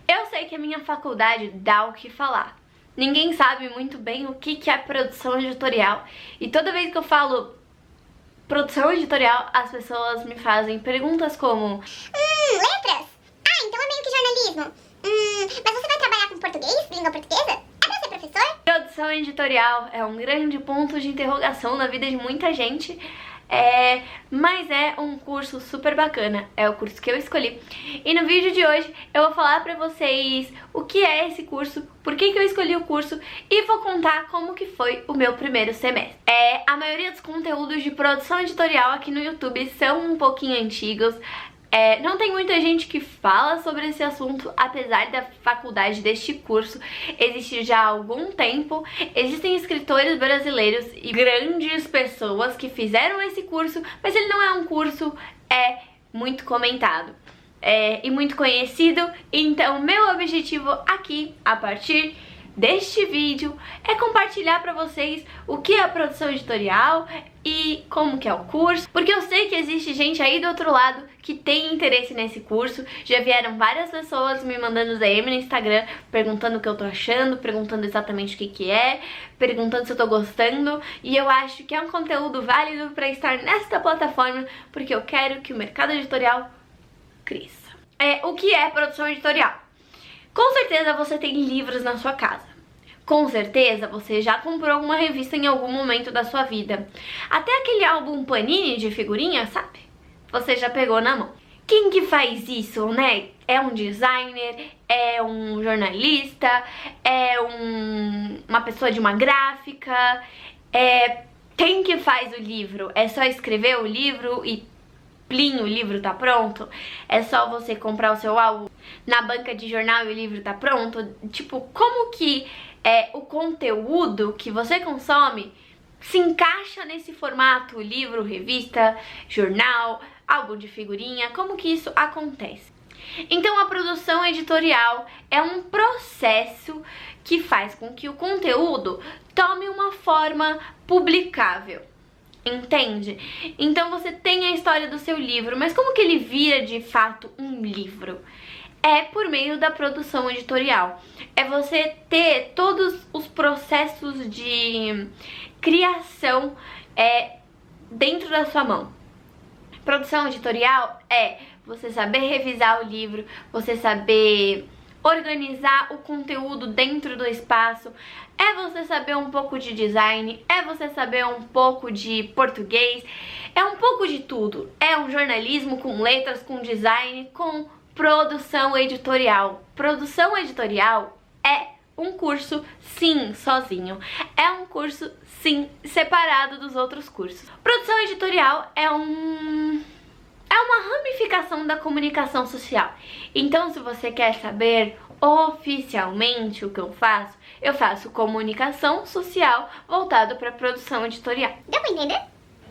Eu sei que a minha faculdade dá o que falar. Ninguém sabe muito bem o que é produção editorial. E toda vez que eu falo produção editorial, as pessoas me fazem perguntas como: letras? Ah, então é meio que jornalismo. Mas você vai trabalhar com português, língua portuguesa? É pra ser professor? Produção editorial é um grande ponto de interrogação na vida de muita gente. Mas é um curso super bacana, é o curso que eu escolhi. E no vídeo de hoje eu vou falar pra vocês o que é esse curso, por que eu escolhi o curso e vou contar como que foi o meu primeiro semestre. A maioria dos conteúdos de produção editorial aqui no YouTube são um pouquinho antigos. Não tem muita gente que fala sobre esse assunto, apesar da faculdade deste curso existir já há algum tempo. Existem escritores brasileiros e grandes pessoas que fizeram esse curso, mas ele não é um curso muito comentado e muito conhecido. Então, meu objetivo aqui, a partir deste vídeo, é compartilhar pra vocês o que é a produção editorial e como que é o curso, porque eu sei que existe gente aí do outro lado que tem interesse nesse curso. Já vieram várias pessoas me mandando DM no Instagram perguntando o que eu tô achando, perguntando exatamente o que é, perguntando se eu tô gostando, e eu acho que é um conteúdo válido pra estar nesta plataforma, porque eu quero que o mercado editorial cresça. O que é produção editorial? Com certeza você tem livros na sua casa. Com certeza você já comprou alguma revista em algum momento da sua vida. Até aquele álbum Panini de figurinha, sabe? Você já pegou na mão. Quem que faz isso, né? É um designer, é um jornalista, é uma pessoa de uma gráfica. Quem que faz o livro? É só escrever o livro e plim, o livro tá pronto? É só você comprar o seu álbum na banca de jornal e o livro tá pronto? Tipo, como que o conteúdo que você consome se encaixa nesse formato? Livro, revista, jornal, álbum de figurinha, como que isso acontece? Então a produção editorial é um processo que faz com que o conteúdo tome uma forma publicável. Entende? Então você tem a história do seu livro, mas como que ele vira de fato um livro? É por meio da produção editorial. É você ter todos os processos de criação dentro da sua mão. Produção editorial é você saber revisar o livro, você saber organizar o conteúdo dentro do espaço, é você saber um pouco de design, é você saber um pouco de português, é um pouco de tudo. É um jornalismo com letras, com design, com produção editorial. Produção editorial é um curso, sim, sozinho. É um curso, sim, separado dos outros cursos. Produção editorial é uma ramificação da comunicação social. Então, se você quer saber oficialmente o que eu faço comunicação social voltado para produção editorial. Deu pra entender?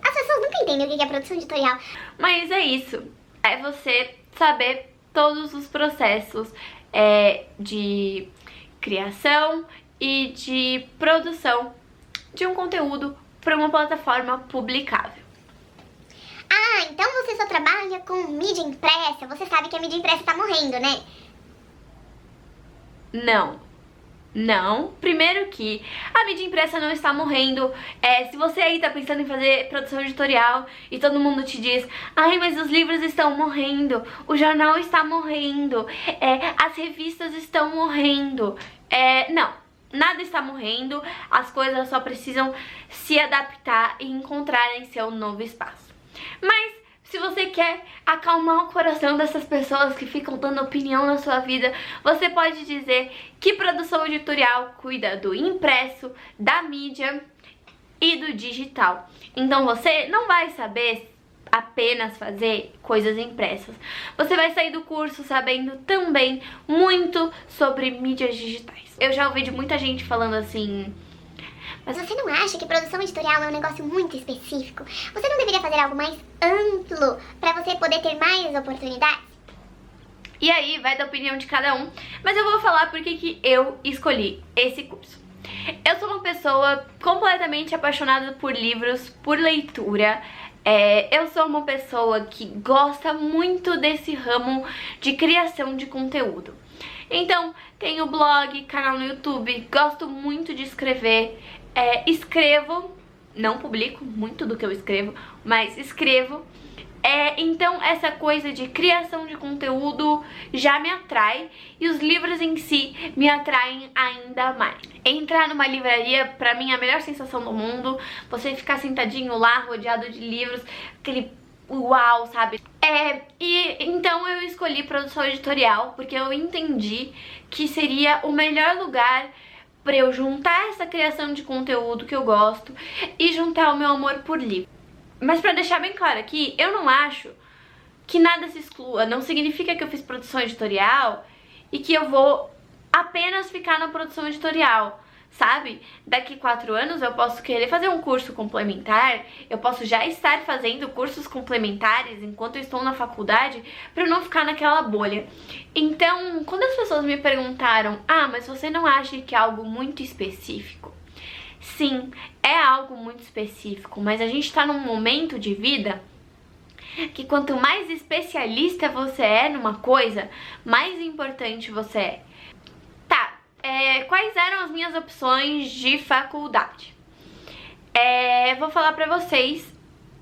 As pessoas nunca entendem o que é produção editorial. Mas é isso. É você saber todos os processos de criação e de produção de um conteúdo para uma plataforma publicável. Ah, então você só trabalha com mídia impressa. Você sabe que a mídia impressa tá morrendo, né? Não. Primeiro que a mídia impressa não está morrendo. Se você aí tá pensando em fazer produção editorial e todo mundo te diz: ai, mas os livros estão morrendo, o jornal está morrendo, as revistas estão morrendo. Não, nada está morrendo. As coisas só precisam se adaptar e encontrarem seu novo espaço. Mas se você quer acalmar o coração dessas pessoas que ficam dando opinião na sua vida, você pode dizer que produção editorial cuida do impresso, da mídia e do digital. Então você não vai saber apenas fazer coisas impressas. Você vai sair do curso sabendo também muito sobre mídias digitais. Eu já ouvi de muita gente falando assim: mas você não acha que produção editorial é um negócio muito específico? Você não deveria fazer algo mais amplo para você poder ter mais oportunidades? E aí vai da opinião de cada um, mas eu vou falar porque que eu escolhi esse curso. Eu sou uma pessoa completamente apaixonada por livros, por leitura. Eu sou uma pessoa que gosta muito desse ramo de criação de conteúdo. Então, tenho blog, canal no YouTube, gosto muito de escrever, escrevo, não publico muito do que eu escrevo, mas escrevo. Então essa coisa de criação de conteúdo já me atrai e os livros em si me atraem ainda mais. Entrar numa livraria, pra mim, é a melhor sensação do mundo. Você ficar sentadinho lá, rodeado de livros, aquele uau, sabe? Então eu escolhi produção editorial porque eu entendi que seria o melhor lugar pra eu juntar essa criação de conteúdo que eu gosto e juntar o meu amor por livro. Mas pra deixar bem claro aqui, eu não acho que nada se exclua. Não significa que eu fiz produção editorial e que eu vou apenas ficar na produção editorial, sabe? Daqui 4 anos eu posso querer fazer um curso complementar, eu posso já estar fazendo cursos complementares enquanto eu estou na faculdade pra eu não ficar naquela bolha. Então, quando as pessoas me perguntaram, mas você não acha que é algo muito específico? Sim, é algo muito específico, mas a gente tá num momento de vida que quanto mais especialista você é numa coisa, mais importante você é. Tá, quais eram as minhas opções de faculdade? Vou falar pra vocês,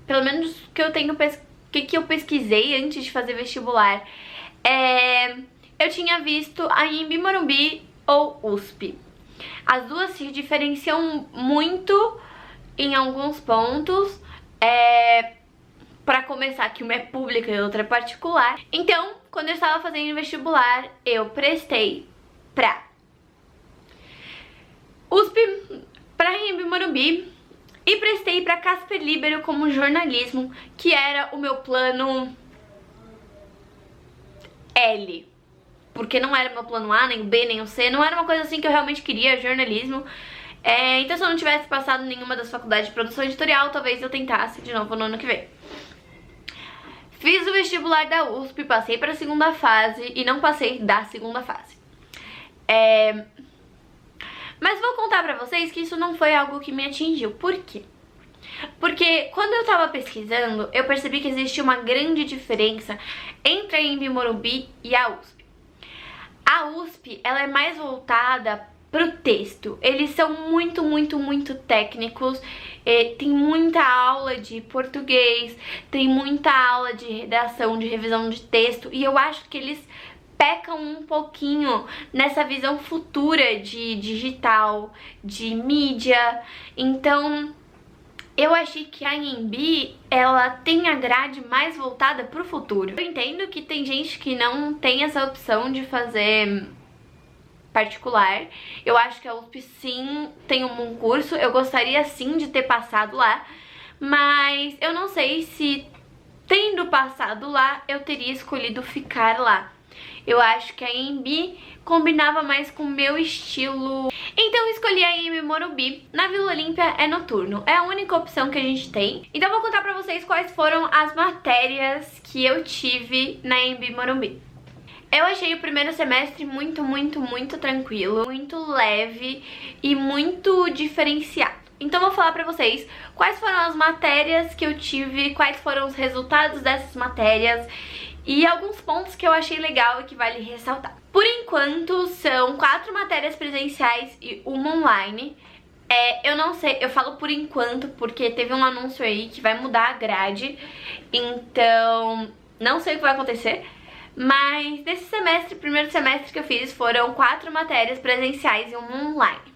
pelo menos o que eu pesquisei antes de fazer vestibular. Eu tinha visto a Anhembi Morumbi ou USP. As duas se diferenciam muito em alguns pontos. Pra começar, que uma é pública e outra é particular. Então, quando eu estava fazendo vestibular, eu prestei pra USP, pra Anhembi Morumbi e prestei pra Casper Libero como jornalismo, que era o meu plano L. Porque não era meu plano A, nem o B, nem o C. Não era uma coisa assim que eu realmente queria, jornalismo. Então se eu não tivesse passado nenhuma das faculdades de produção editorial, talvez eu tentasse de novo no ano que vem. Fiz o vestibular da USP, passei para a segunda fase e não passei da segunda fase. Mas vou contar pra vocês que isso não foi algo que me atingiu. Por quê? Porque quando eu tava pesquisando, eu percebi que existe uma grande diferença entre a Anhembi Morumbi e a USP. A USP, ela é mais voltada pro texto. Eles são muito, muito, muito técnicos. Tem muita aula de português, tem muita aula de redação, de revisão de texto. E eu acho que eles pecam um pouquinho nessa visão futura de digital, de mídia. Então, eu achei que a Anhembi, ela tem a grade mais voltada pro futuro. Eu entendo que tem gente que não tem essa opção de fazer particular. Eu acho que a USP sim tem um bom curso. Eu gostaria sim de ter passado lá, mas eu não sei se tendo passado lá, eu teria escolhido ficar lá. Eu acho que a Anhembi combinava mais com o meu estilo. Então eu escolhi a Anhembi Morumbi. Na Vila Olímpia é noturno, é a única opção que a gente tem. Então eu vou contar pra vocês quais foram as matérias que eu tive na Anhembi Morumbi. Eu achei o primeiro semestre muito, muito, muito tranquilo, muito leve e muito diferenciado. Então eu vou falar pra vocês quais foram as matérias que eu tive, quais foram os resultados dessas matérias e alguns pontos que eu achei legal e que vale ressaltar. Por enquanto são 4 matérias presenciais e uma online. Eu não sei, eu falo por enquanto porque teve um anúncio aí que vai mudar a grade, então não sei o que vai acontecer. Mas nesse semestre, primeiro semestre que eu fiz, foram 4 matérias presenciais e uma online.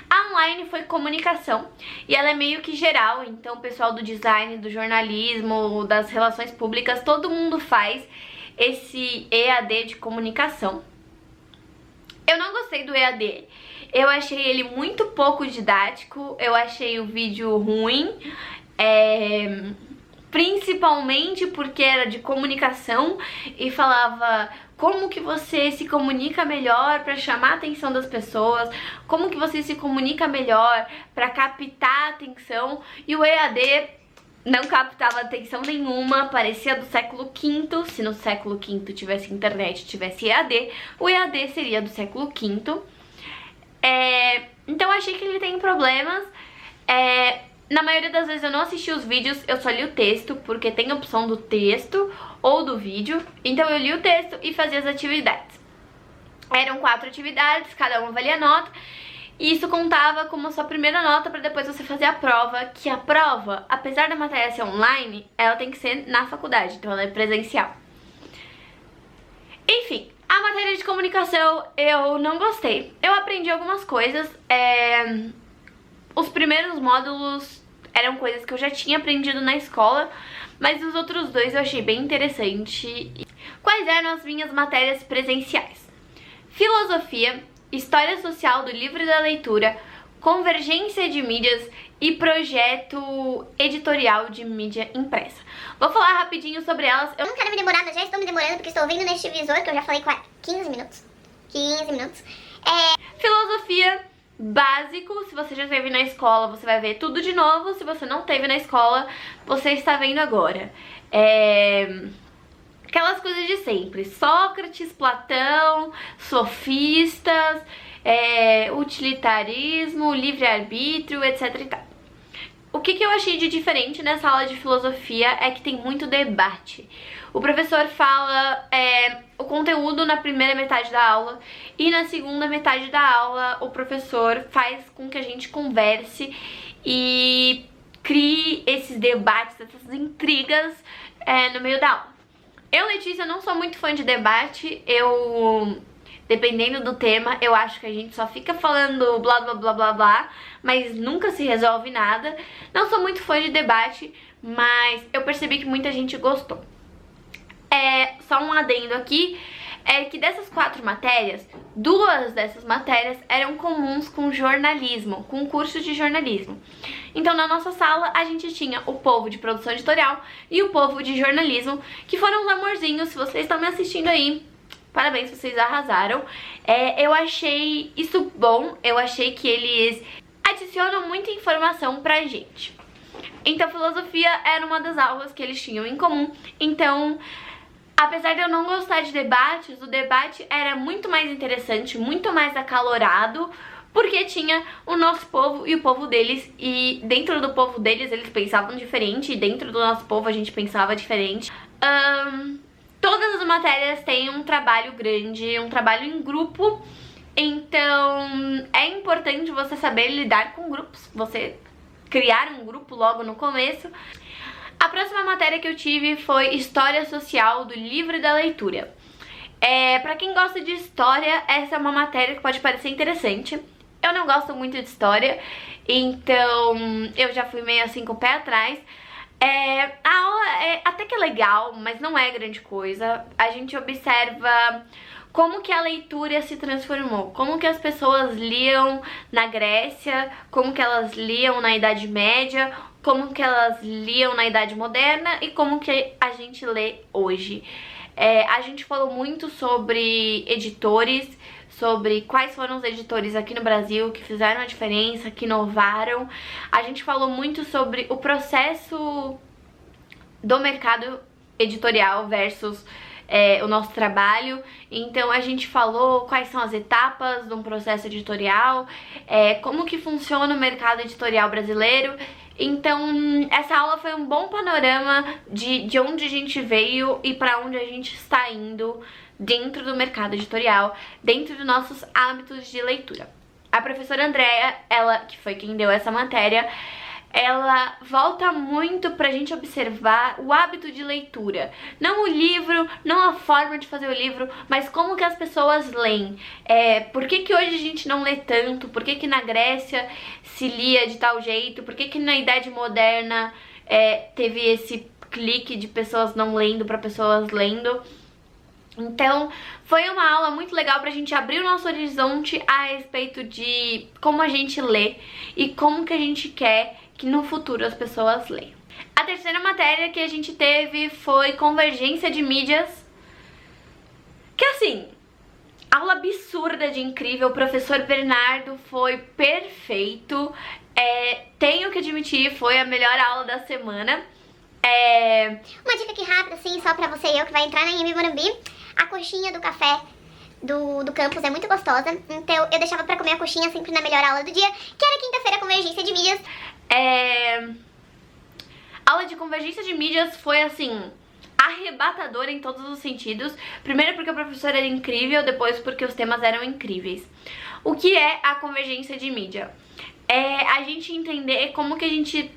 A online foi comunicação e ela é meio que geral, então o pessoal do design, do jornalismo, das relações públicas, todo mundo faz esse EAD de comunicação. Eu não gostei do EAD, eu achei ele muito pouco didático, eu achei o vídeo ruim, principalmente porque era de comunicação e falava como que você se comunica melhor para chamar a atenção das pessoas, como que você se comunica melhor para captar a atenção, e o EAD não captava atenção nenhuma, parecia do século V. Se no século V tivesse internet, tivesse EAD, o EAD seria do século V. Então eu achei que ele tem problemas. Na maioria das vezes eu não assisti os vídeos, eu só li o texto, porque tem a opção do texto ou do vídeo. Então eu li o texto e fazia as atividades. Eram 4 atividades, cada uma valia nota. E isso contava como sua primeira nota para depois você fazer a prova, que a prova, apesar da matéria ser online, ela tem que ser na faculdade, então ela é presencial. Enfim, a matéria de comunicação eu não gostei. Eu aprendi algumas coisas, os primeiros módulos eram coisas que eu já tinha aprendido na escola, mas os outros dois eu achei bem interessante. Quais eram as minhas matérias presenciais? Filosofia, História Social do Livro e da Leitura, Convergência de Mídias e Projeto Editorial de Mídia Impressa. Vou falar rapidinho sobre elas. Eu não quero me demorar, mas já estou me demorando porque estou vendo neste visor que eu já falei 15 minutos. 15 minutos. Filosofia, básico. Se você já esteve na escola, você vai ver tudo de novo. Se você não esteve na escola, você está vendo agora. Aquelas coisas de sempre. Sócrates, Platão, sofistas, utilitarismo, livre-arbítrio, etc e tal. O que eu achei de diferente nessa aula de filosofia é que tem muito debate. O professor fala o conteúdo na primeira metade da aula e na segunda metade da aula o professor faz com que a gente converse e crie esses debates, essas intrigas no meio da aula. Eu, Letícia, não sou muito fã de debate, dependendo do tema, eu acho que a gente só fica falando blá blá blá blá blá, mas nunca se resolve nada. Não sou muito fã de debate, mas eu percebi que muita gente gostou. Só um adendo aqui, é que dessas 4 matérias, 2 dessas matérias eram comuns com jornalismo, com cursos de jornalismo. Então na nossa sala a gente tinha o povo de produção editorial e o povo de jornalismo, que foram os amorzinhos. Se vocês estão me assistindo aí, parabéns, vocês arrasaram. Eu achei isso bom, eu achei que eles adicionam muita informação pra gente. Então filosofia era uma das aulas que eles tinham em comum, então apesar de eu não gostar de debates, o debate era muito mais interessante, muito mais acalorado, porque tinha o nosso povo e o povo deles, e dentro do povo deles eles pensavam diferente, e dentro do nosso povo a gente pensava diferente. Todas as matérias têm um trabalho grande, um trabalho em grupo, então é importante você saber lidar com grupos, você criar um grupo logo no começo. A próxima matéria que eu tive foi História Social do Livro e da Leitura. Pra quem gosta de história, essa é uma matéria que pode parecer interessante. Eu não gosto muito de história, então eu já fui meio assim com o pé atrás. A aula até que é legal, mas não é grande coisa. A gente observa como que a leitura se transformou, como que as pessoas liam na Grécia, como que elas liam na Idade Média, como que elas liam na Idade Moderna e como que a gente lê hoje. A gente falou muito sobre editores, sobre quais foram os editores aqui no Brasil que fizeram a diferença, que inovaram. A gente falou muito sobre o processo do mercado editorial versus o nosso trabalho. Então a gente falou quais são as etapas de um processo editorial, como que funciona o mercado editorial brasileiro. Então essa aula foi um bom panorama de onde a gente veio e para onde a gente está indo dentro do mercado editorial, dentro dos nossos hábitos de leitura. A professora Andrea, ela que foi quem deu essa matéria, ela volta muito pra gente observar o hábito de leitura. Não o livro, não a forma de fazer o livro, mas como que as pessoas leem. Por que hoje a gente não lê tanto? Por que na Grécia se lia de tal jeito? Por que na Idade Moderna teve esse clique de pessoas não lendo pra pessoas lendo? Então, foi uma aula muito legal pra gente abrir o nosso horizonte a respeito de como a gente lê e como que a gente quer que no futuro as pessoas leiam. A terceira matéria que a gente teve foi Convergência de Mídias, que assim, aula absurda de incrível. O professor Bernardo foi perfeito, tenho que admitir, foi a melhor aula da semana. Uma dica aqui rápida, assim, só pra você e eu que vai entrar na Anhembi Morumbi. A coxinha do café do campus é muito gostosa, então eu deixava pra comer a coxinha sempre na melhor aula do dia, que era quinta-feira, Convergência de Mídias. A aula de Convergência de Mídias foi assim, arrebatadora em todos os sentidos. Primeiro porque o professor era incrível, depois porque os temas eram incríveis. O que é a convergência de mídia? É a gente entender como que a gente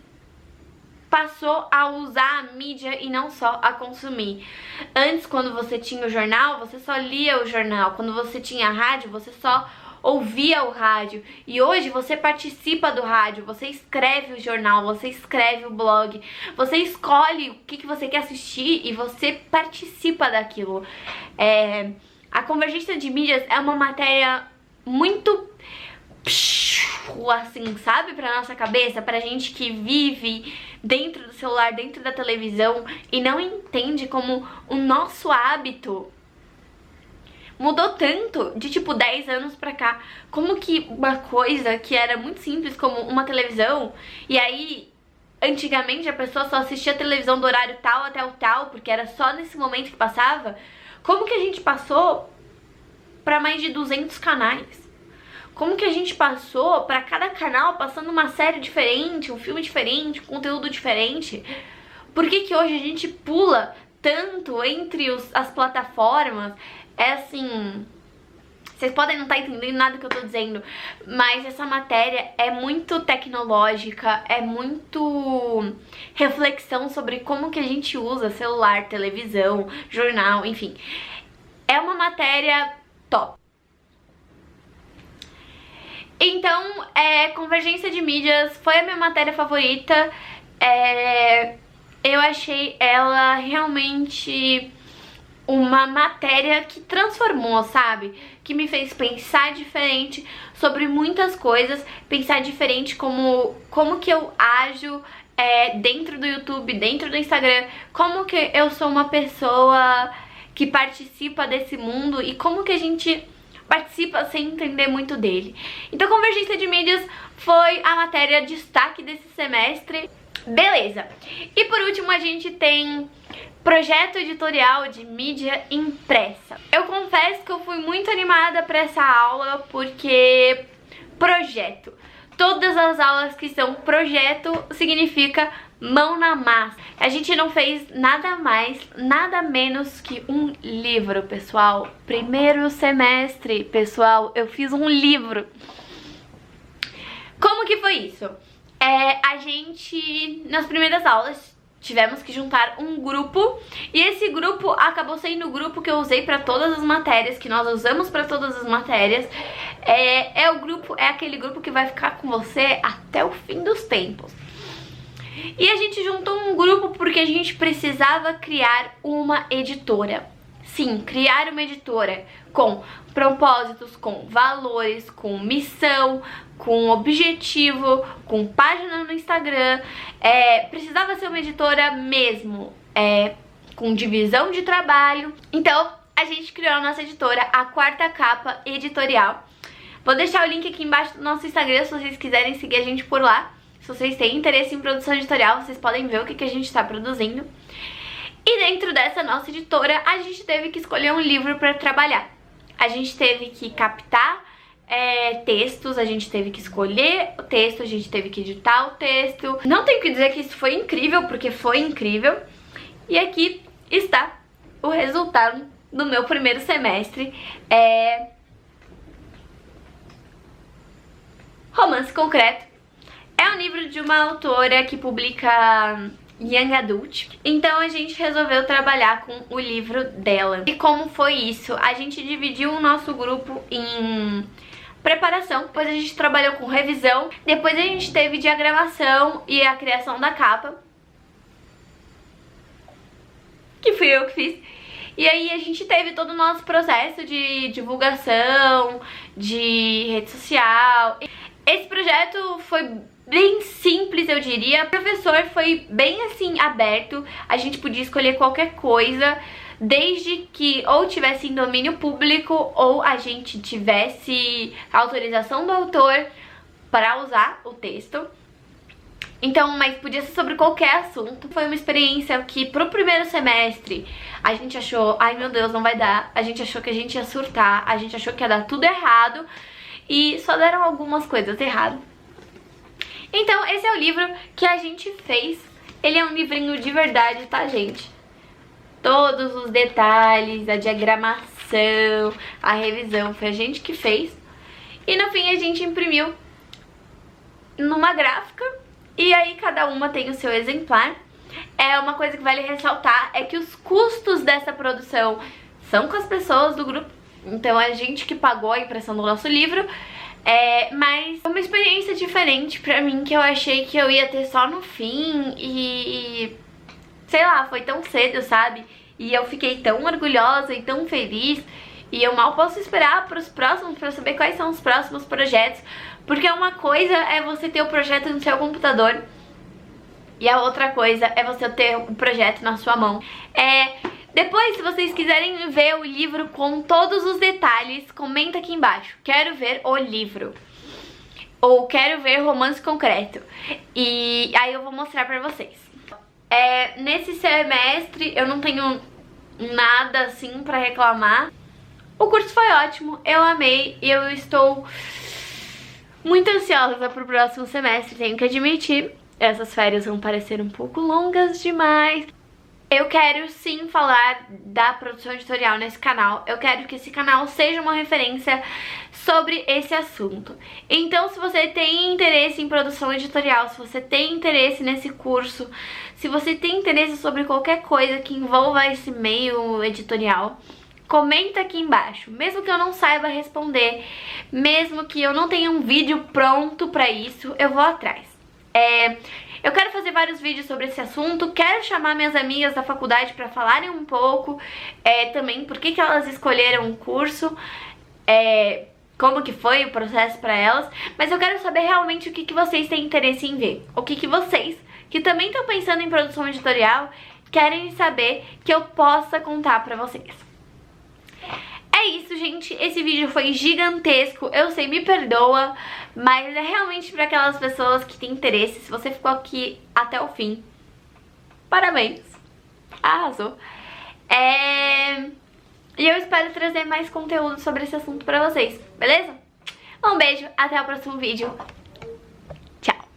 passou a usar a mídia e não só a consumir. Antes, quando você tinha o jornal, você só lia o jornal. Quando você tinha a rádio, você só ouvia o rádio. E hoje você participa do rádio, você escreve o jornal, você escreve o blog, você escolhe o que você quer assistir e você participa daquilo. A convergência de mídias é uma matéria muito assim, sabe, pra nossa cabeça, pra gente que vive dentro do celular, dentro da televisão e não entende como o nosso hábito mudou tanto de tipo 10 anos pra cá. Como que uma coisa que era muito simples como uma televisão, e aí antigamente a pessoa só assistia a televisão do horário tal até o tal, porque era só nesse momento que passava, como que a gente passou pra mais de 200 canais? Como que a gente passou pra cada canal passando uma série diferente, um filme diferente, um conteúdo diferente? Por que que hoje a gente pula tanto entre as plataformas? É assim, vocês podem não estar entendendo nada que eu tô dizendo, mas essa matéria é muito tecnológica, é muito reflexão sobre como que a gente usa celular, televisão, jornal, enfim. É uma matéria top. Então, convergência de mídias foi a minha matéria favorita. Eu achei ela realmente uma matéria que transformou, sabe? Que me fez pensar diferente sobre muitas coisas, pensar diferente como que eu ajo dentro do YouTube, dentro do Instagram, como que eu sou uma pessoa que participa desse mundo e como que a gente participa sem entender muito dele. Então, convergência de mídias foi a matéria destaque desse semestre. Beleza. E por último, a gente tem projeto editorial de mídia impressa. Eu confesso que eu fui muito animada para essa aula, porque projeto. Todas as aulas que são projeto significa mão na massa. A gente não fez nada mais, nada menos que um livro, pessoal. Primeiro semestre, pessoal, eu fiz um livro. Como que foi isso? A gente, nas primeiras aulas, tivemos que juntar um grupo, e esse grupo acabou sendo o grupo que eu usei para todas as matérias, que nós usamos para todas as matérias. É aquele grupo que vai ficar com você até o fim dos tempos. E a gente juntou um grupo porque a gente precisava criar uma editora. Sim, criar uma editora com propósitos, com valores, com missão, com objetivo, com página no Instagram. Precisava ser uma editora mesmo, com divisão de trabalho. Então, a gente criou a nossa editora, a Quarta Capa Editorial. Vou deixar o link aqui embaixo do nosso Instagram, se vocês quiserem seguir a gente por lá. Se vocês têm interesse em produção editorial, vocês podem ver o que a gente está produzindo. E dentro dessa nossa editora, a gente teve que escolher um livro para trabalhar. A gente teve que captar textos, a gente teve que escolher o texto, a gente teve que editar o texto. Não tenho que dizer que isso foi incrível, porque foi incrível. E aqui está o resultado do meu primeiro semestre. Romance Concreto. É um livro de uma autora que publica Young Adult. Então a gente resolveu trabalhar com o livro dela. E como foi isso? A gente dividiu o nosso grupo em preparação, depois a gente trabalhou com revisão, depois a gente teve diagramação e a criação da capa, que fui eu que fiz. E aí a gente teve todo o nosso processo de divulgação, de rede social. Esse projeto foi bem simples, eu diria. O professor foi bem assim aberto, a gente podia escolher qualquer coisa, desde que ou tivesse em domínio público ou a gente tivesse autorização do autor para usar o texto. Então, mas podia ser sobre qualquer assunto. Foi uma experiência que pro primeiro semestre a gente achou, ai meu Deus, não vai dar. A gente achou que a gente ia surtar, a gente achou que ia dar tudo errado e só deram algumas coisas erradas. Então, esse é o livro que a gente fez. Ele é um livrinho de verdade, tá, gente? Todos os detalhes, a diagramação, a revisão, foi a gente que fez. E no fim a gente imprimiu numa gráfica e aí cada uma tem o seu exemplar. Uma coisa que vale ressaltar é que os custos dessa produção são com as pessoas do grupo. Então a gente que pagou a impressão do nosso livro. Mas é uma experiência diferente pra mim, que eu achei que eu ia ter só no fim e sei lá, foi tão cedo, sabe? E eu fiquei tão orgulhosa e tão feliz. E eu mal posso esperar pros próximos, pra saber quais são os próximos projetos. Porque uma coisa é você ter o projeto no seu computador e a outra coisa é você ter o projeto na sua mão. Depois, se vocês quiserem ver o livro com todos os detalhes, comenta aqui embaixo. Quero ver o livro. Ou quero ver romance concreto. E aí eu vou mostrar pra vocês. Nesse semestre eu não tenho nada assim pra reclamar. O curso foi ótimo, eu amei e eu estou muito ansiosa pro próximo semestre, tenho que admitir. Essas férias vão parecer um pouco longas demais. Eu quero sim falar da produção editorial nesse canal. Eu quero que esse canal seja uma referência sobre esse assunto. Então, se você tem interesse em produção editorial, se você tem interesse nesse curso, se você tem interesse sobre qualquer coisa que envolva esse meio editorial, comenta aqui embaixo. Mesmo que eu não saiba responder, mesmo que eu não tenha um vídeo pronto pra isso, eu vou atrás. Eu quero fazer vários vídeos sobre esse assunto, quero chamar minhas amigas da faculdade para falarem um pouco também por que elas escolheram o curso, como que foi o processo para elas, mas eu quero saber realmente o que vocês têm interesse em ver, o que vocês, que também estão pensando em produção editorial, querem saber que eu possa contar para vocês. É isso, gente, esse vídeo foi gigantesco, eu sei, me perdoa, mas é realmente para aquelas pessoas que têm interesse. Se você ficou aqui até o fim, parabéns, arrasou. E eu espero trazer mais conteúdo sobre esse assunto pra vocês, beleza? Um beijo, até o próximo vídeo,